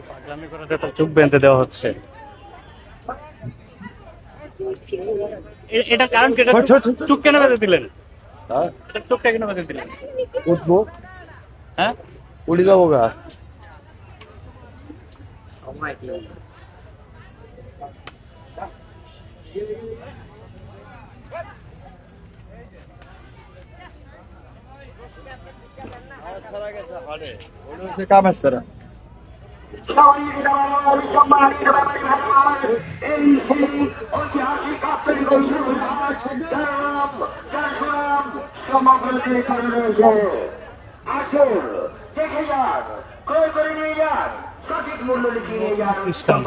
পাগলামি করাতে তো চোখ বেঁধে দেওয়া হচ্ছে। এটার কারণ কি? চোখ কেন বেঁধে দিলেন? চোখটা কেন বেঁধে দিলেন? উঠবো, হ্যাঁ, উড়ে যাবো গা। কামের সারা সিস্টেম